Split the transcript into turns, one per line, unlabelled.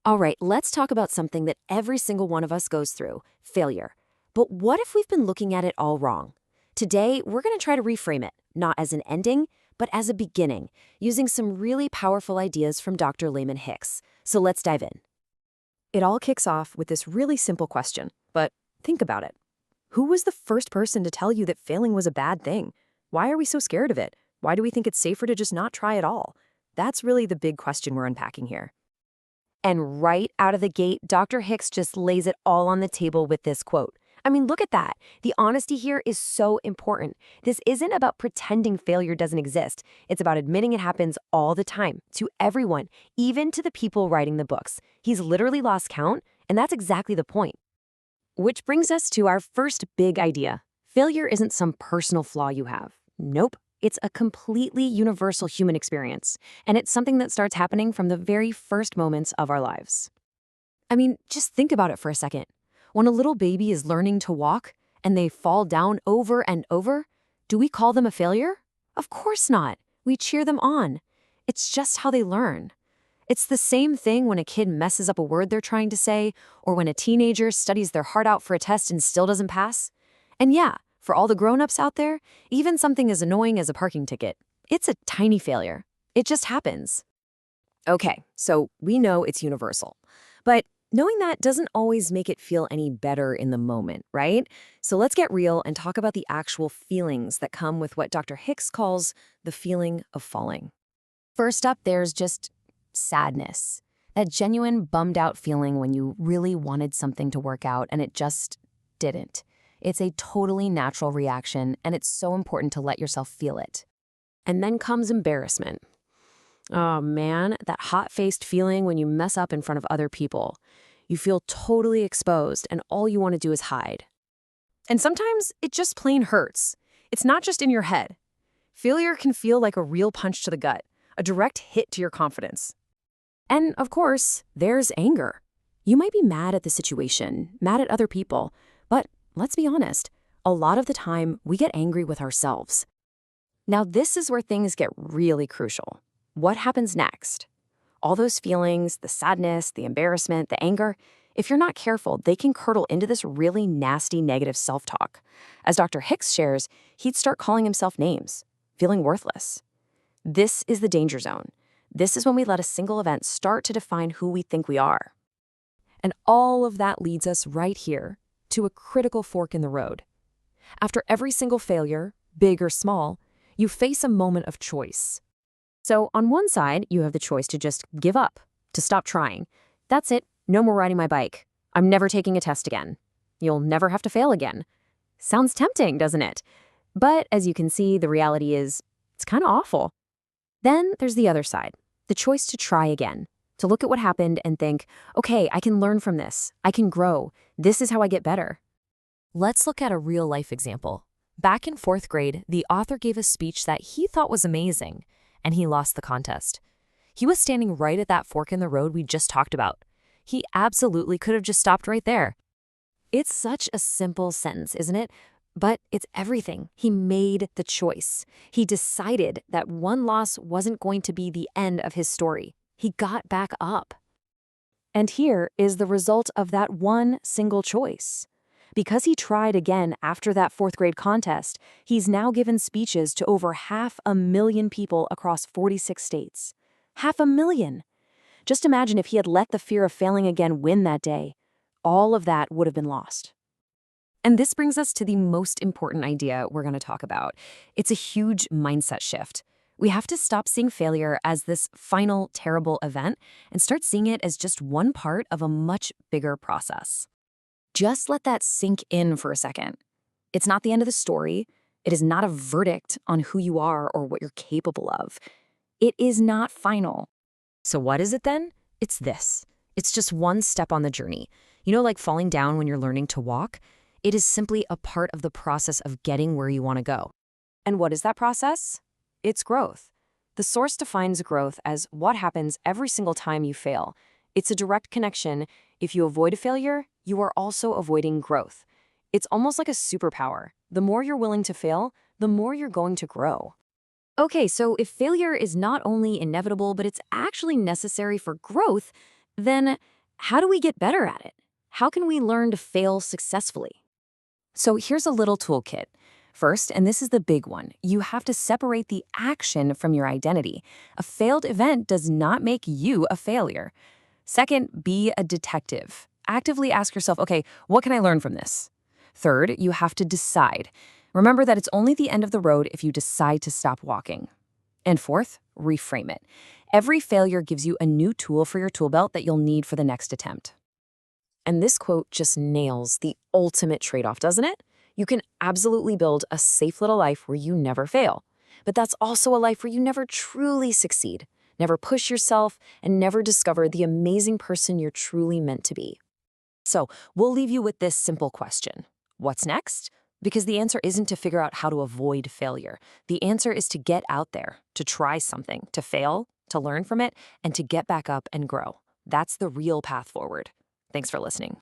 All right, let's talk about something that every single one of us goes through, failure. But what if we've been looking at it all wrong? Today, we're going to try to reframe it, not as an ending, but as a beginning, using some really powerful ideas from Dr. Lehman Hicks. So let's dive in. It all kicks off with this really simple question, but think about it. Who was the first person to tell you that failing was a bad thing? Why are we so scared of it? Why do we think it's safer to just not try at all? That's really the big question we're unpacking here. And right out of the gate, Dr. Hicks just lays it all on the table with this quote. I mean, look at that. The honesty here is so important. This isn't about pretending failure doesn't exist. It's about admitting it happens all the time, to everyone, even to the people writing the books. He's literally lost count, and that's exactly the point. Which brings us to our first big idea. Failure isn't some personal flaw you have. Nope. It's a completely universal human experience, and it's something that starts happening from the very first moments of our lives. I mean, just think about it for a second. When a little baby is learning to walk and they fall down over and over, do we call them a failure? Of course not. We cheer them on. It's just how they learn. It's the same thing when a kid messes up a word they're trying to say, or when a teenager studies their heart out for a test and still doesn't pass. And yeah, for all the grown-ups out there, even something as annoying as a parking ticket, it's a tiny failure. It just happens. Okay, so we know it's universal. But knowing that doesn't always make it feel any better in the moment, right? So let's get real and talk about the actual feelings that come with what Dr. Hicks calls the feeling of falling. First up, there's just sadness. That genuine bummed-out feeling when you really wanted something to work out and it just didn't. It's a totally natural reaction, and it's so important to let yourself feel it. And then comes embarrassment. Oh man, that hot-faced feeling when you mess up in front of other people. You feel totally exposed, and all you want to do is hide. And sometimes it just plain hurts. It's not just in your head. Failure can feel like a real punch to the gut, a direct hit to your confidence. And of course, there's anger. You might be mad at the situation, mad at other people, but let's be honest, a lot of the time we get angry with ourselves. Now this is where things get really crucial. What happens next? All those feelings, the sadness, the embarrassment, the anger, if you're not careful, they can curdle into this really nasty negative self-talk. As Dr. Hicks shares, he'd start calling himself names, feeling worthless. This is the danger zone. This is when we let a single event start to define who we think we are. And all of that leads us right here to a critical fork in the road. After every single failure, big or small, you face a moment of choice. So on one side, you have the choice to just give up, to stop trying. That's it, no more riding my bike. I'm never taking a test again. You'll never have to fail again. Sounds tempting, doesn't it? But as you can see, the reality is, it's kind of awful. Then there's the other side, the choice to try again, to look at what happened and think, okay, I can learn from this. I can grow. This is how I get better. Let's look at a real-life example. Back in 4th grade, the author gave a speech that he thought was amazing, and he lost the contest. He was standing right at that fork in the road we just talked about. He absolutely could have just stopped right there. It's such a simple sentence, isn't it? But it's everything. He made the choice. He decided that one loss wasn't going to be the end of his story. He got back up. And here is the result of that one single choice. Because he tried again after that 4th grade contest, he's now given speeches to over 500,000 people across 46 states. 500,000! Just imagine if he had let the fear of failing again win that day. All of that would have been lost. And this brings us to the most important idea we're going to talk about. It's a huge mindset shift. We have to stop seeing failure as this final, terrible event and start seeing it as just one part of a much bigger process. Just let that sink in for a second. It's not the end of the story. It is not a verdict on who you are or what you're capable of. It is not final. So what is it then? It's this. It's just one step on the journey. You know, like falling down when you're learning to walk? It is simply a part of the process of getting where you want to go. And what is that process? It's growth. The source defines growth as what happens every single time you fail. It's a direct connection. If you avoid a failure, you are also avoiding growth. It's almost like a superpower. The more you're willing to fail, the more you're going to grow. Okay, so if failure is not only inevitable, but it's actually necessary for growth, then how do we get better at it? How can we learn to fail successfully? So here's a little toolkit. First, and this is the big one, you have to separate the action from your identity. A failed event does not make you a failure. Second, be a detective. Actively ask yourself, okay, what can I learn from this? Third, you have to decide. Remember that it's only the end of the road if you decide to stop walking. And fourth, reframe it. Every failure gives you a new tool for your tool belt that you'll need for the next attempt. And this quote just nails the ultimate trade-off, doesn't it? You can absolutely build a safe little life where you never fail. But that's also a life where you never truly succeed, never push yourself, and never discover the amazing person you're truly meant to be. So we'll leave you with this simple question. What's next? Because the answer isn't to figure out how to avoid failure. The answer is to get out there, to try something, to fail, to learn from it, and to get back up and grow. That's the real path forward. Thanks for listening.